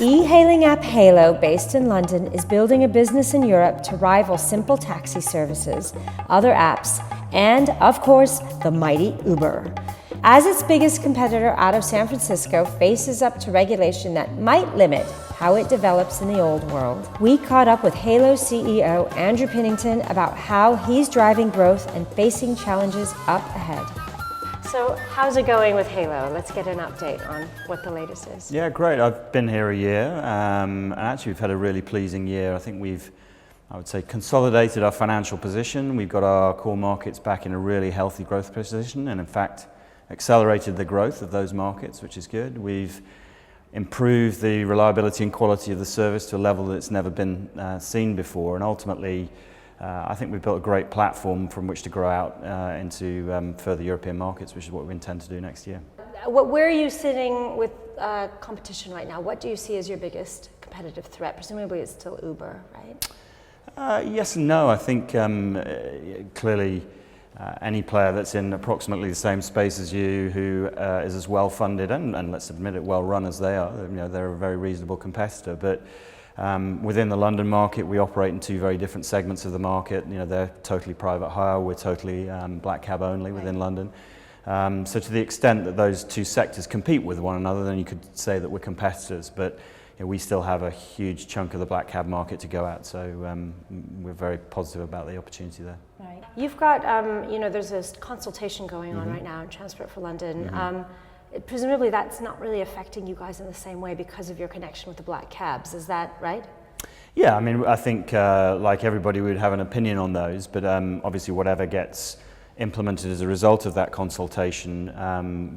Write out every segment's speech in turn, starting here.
E-hailing app Hailo, based in London, is building a business in Europe to rival simple taxi services, other apps, and, of course, the mighty Uber. As its biggest competitor out of San Francisco faces up to regulation that might limit how it develops in the old world, we caught up with Hailo CEO Andrew Pinnington about how he's driving growth and facing challenges up ahead. So how's it going with Hailo? Let's get an update on what the latest is. Yeah, great. I've been here a year, and actually we've had a really pleasing year. I think I would say, consolidated our financial position. We've got our core markets back in a really healthy growth position, and in fact, accelerated the growth of those markets, which is good. We've improved the reliability and quality of the service to a level that's never been seen before, and ultimately, I think we've built a great platform from which to grow out into further European markets, which is what we intend to do next year. Where are you sitting with competition right now? What do you see as your biggest competitive threat? Presumably it's still Uber, right? Yes and no. I think clearly any player that's in approximately the same space as you, who is as well funded and let's admit it, well run as they are, they're a very reasonable competitor. But within the London market, we operate in two very different segments of the market. They're totally private hire, we're totally black cab only within London. So to the extent that those two sectors compete with one another, then you could say that we're competitors. But we still have a huge chunk of the black cab market to go at, so we're very positive about the opportunity there. Right. You've got, there's this consultation going on right now in Transport for London. Presumably that's not really affecting you guys in the same way because of your connection with the black cabs, is that right? Yeah, I think like everybody, we would have an opinion on those, but obviously whatever gets implemented as a result of that consultation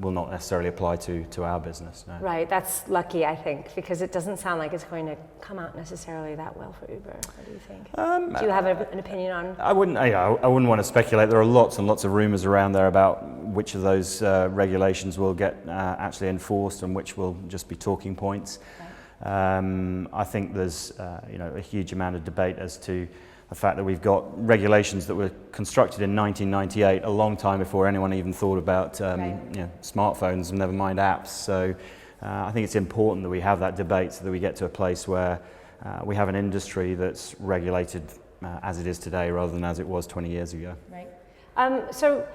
will not necessarily apply to our business. No. Right, that's lucky, I think, because it doesn't sound like it's going to come out necessarily that well for Uber. What do you think? Do you have an opinion on? I wouldn't want to speculate. There are lots and lots of rumours around there about which of those regulations will get actually enforced and which will just be talking points. Right. I think there's a huge amount of debate as to the fact that we've got regulations that were constructed in 1998, a long time before anyone even thought about smartphones, and never mind apps. So I think it's important that we have that debate so that we get to a place where we have an industry that's regulated as it is today rather than as it was 20 years ago. Right. So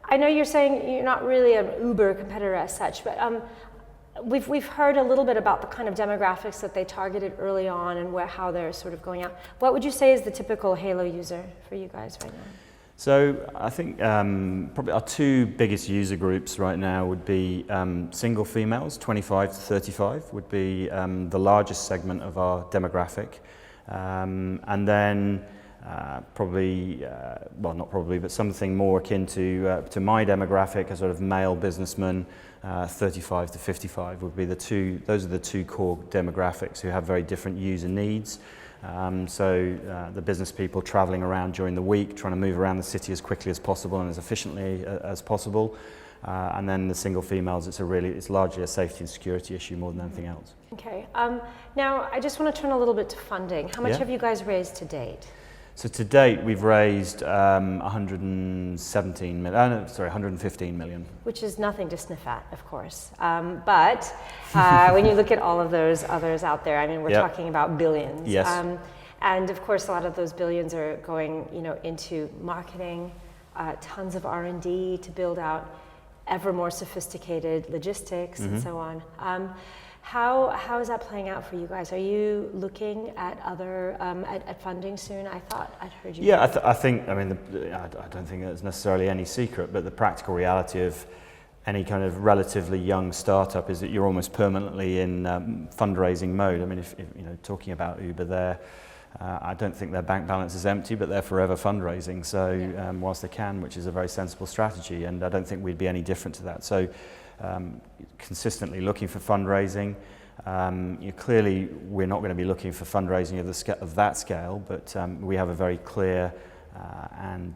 I know you're saying you're not really an Uber competitor as such, but We've heard a little bit about the kind of demographics that they targeted early on and how they're sort of going out. What would you say is the typical Hailo user for you guys right now? So I think probably our two biggest user groups right now would be single females, 25 to 35 would be the largest segment of our demographic. And then but something more akin to my demographic, a sort of male businessman, 35 to 55 would be those are the two core demographics who have very different user needs. The business people traveling around during the week, trying to move around the city as quickly as possible and as efficiently as possible. And then the single females, it's largely a safety and security issue more than anything else. Okay. Now I just want to turn a little bit to funding. How much have you guys raised to date? So to date, we've raised 115 million. Which is nothing to sniff at, of course. But when you look at all of those others out there, we're talking about billions. Yes. And of course, a lot of those billions are going, into marketing, tons of R&D to build out ever more sophisticated logistics and so on. How is that playing out for you guys? Are you looking at other at funding soon? I thought I'd heard you. Yeah, I don't think it's necessarily any secret, but the practical reality of any kind of relatively young startup is that you're almost permanently in fundraising mode. If talking about Uber there, I don't think their bank balance is empty, but they're forever fundraising. So whilst they can, which is a very sensible strategy, and I don't think we'd be any different to that. So. Consistently looking for fundraising. Clearly, we're not going to be looking for fundraising of that scale, but we have a very clear and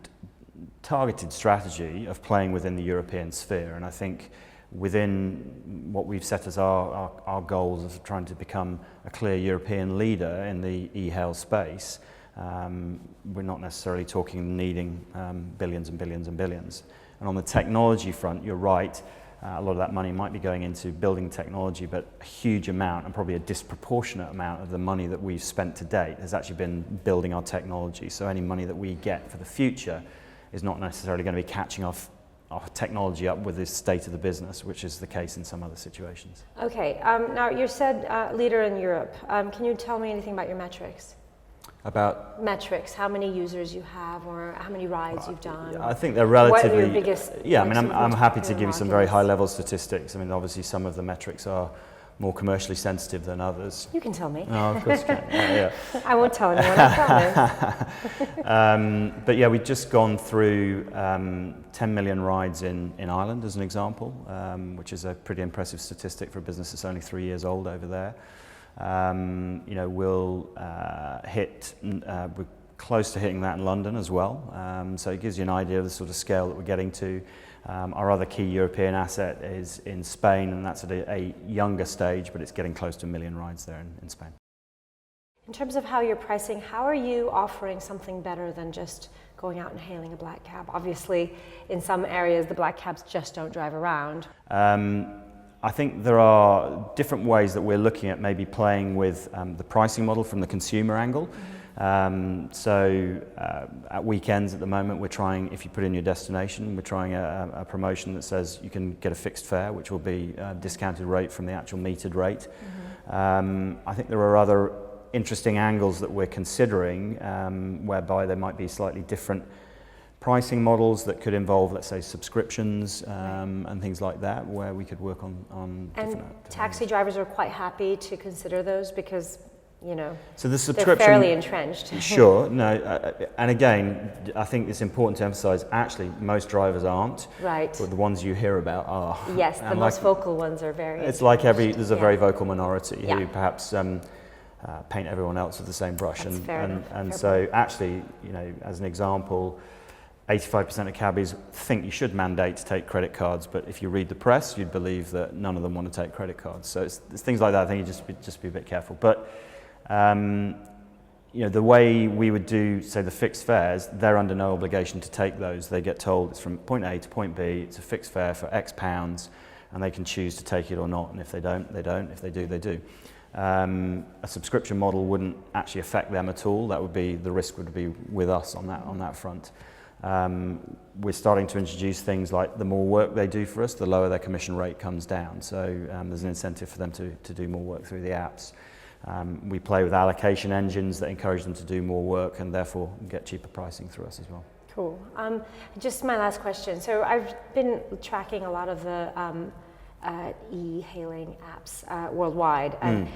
targeted strategy of playing within the European sphere. And I think within what we've set as our goals of trying to become a clear European leader in the e-hail space, we're not necessarily talking needing billions and billions and billions. And on the technology front, you're right. A lot of that money might be going into building technology, but a huge amount, and probably a disproportionate amount of the money that we've spent to date has actually been building our technology. So any money that we get for the future is not necessarily going to be catching our technology up with the state of the business, which is the case in some other situations. Okay, now you said leader in Europe. Can you tell me anything about your metrics? About metrics, how many users you have, or how many rides you've done? I think they're relatively. What are your biggest? Yeah, I mean, I'm happy to give you some very high-level statistics. I mean, obviously, some of the metrics are more commercially sensitive than others. You can tell me. Oh, of course you can. Yeah. I won't tell anyone, I promise. But yeah, we've just gone through 10 million rides in Ireland, as an example, which is a pretty impressive statistic for a business that's only 3 years old over there. You know, we'll we're close to hitting that in London as well. So it gives you an idea of the sort of scale that we're getting to. Our other key European asset is in Spain, and that's at a younger stage, but it's getting close to 1 million rides there in Spain. In terms of how you're pricing, how are you offering something better than just going out and hailing a black cab? Obviously, in some areas, the black cabs just don't drive around. I think there are different ways that we're looking at maybe playing with the pricing model from the consumer angle. At weekends at the moment, we're trying, if you put in your destination, we're trying a promotion that says you can get a fixed fare, which will be a discounted rate from the actual metered rate. I think there are other interesting angles that we're considering, whereby there might be slightly different pricing models that could involve, let's say, subscriptions and things like that, where we could work on different taxi drivers are quite happy to consider those because, you know, so the subscription, they're fairly entrenched. Sure, no, and again, I think it's important to emphasize, actually, most drivers aren't. Right. But the ones you hear about are. Yes, the most vocal ones are very. It's like there's a very vocal minority who perhaps paint everyone else with the same brush. That's and so actually, you know, as an example, 85% of cabbies think you should mandate to take credit cards, but if you read the press, you'd believe that none of them want to take credit cards. So it's things like that. I think you just be a bit careful. But you know, the way we would do, say, the fixed fares, they're under no obligation to take those. They get told it's from point A to point B. It's a fixed fare for X pounds, and they can choose to take it or not. And if they don't, they don't. If they do, they do. A subscription model wouldn't actually affect them at all. That would be, the risk would be with us on that front. We're starting to introduce things like the more work they do for us, the lower their commission rate comes down. So there's an incentive for them to do more work through the apps. We play with allocation engines that encourage them to do more work and therefore get cheaper pricing through us as well. Cool. Just my last question. So I've been tracking a lot of the e-hailing apps worldwide, and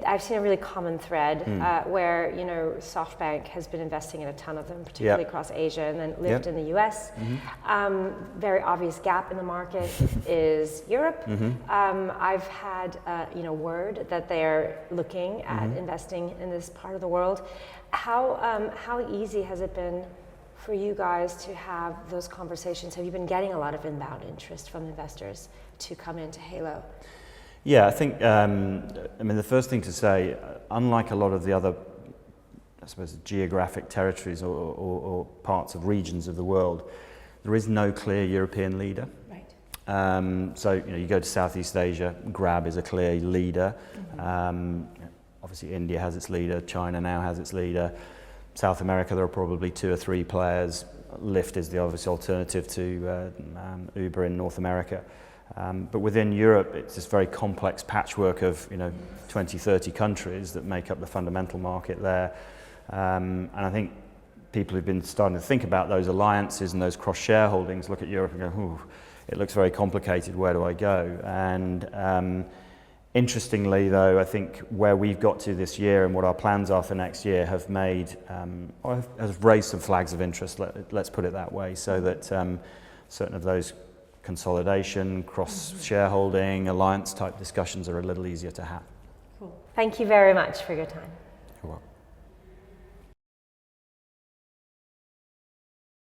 I've seen a really common thread where, you know, SoftBank has been investing in a ton of them, particularly across Asia, and then Lyft in the US. Very obvious gap in the market is Europe. I've had you know, word that they're looking at investing in this part of the world. How easy has it been for you guys to have those conversations? Have you been getting a lot of inbound interest from investors to come into Hailo? Yeah, I think, I mean, the first thing to say, unlike a lot of the other, I suppose, geographic territories or parts of regions of the world, there is no clear European leader. Right. So, you know, you go to Southeast Asia, Grab is a clear leader. Obviously, India has its leader, China now has its leader. South America, there are probably 2 or 3 players. Lyft is the obvious alternative to Uber in North America. But within Europe, it's this very complex patchwork of, you know, 20, 30 countries that make up the fundamental market there. And I think people who've been starting to think about those alliances and those cross-shareholdings look at Europe and go, ooh, it looks very complicated, where do I go? And interestingly, though, I think where we've got to this year and what our plans are for next year have made, or have raised some flags of interest, let's put it that way, so that certain of those consolidation, cross-shareholding, alliance-type discussions are a little easier to have. Cool. Thank you very much for your time. You're welcome.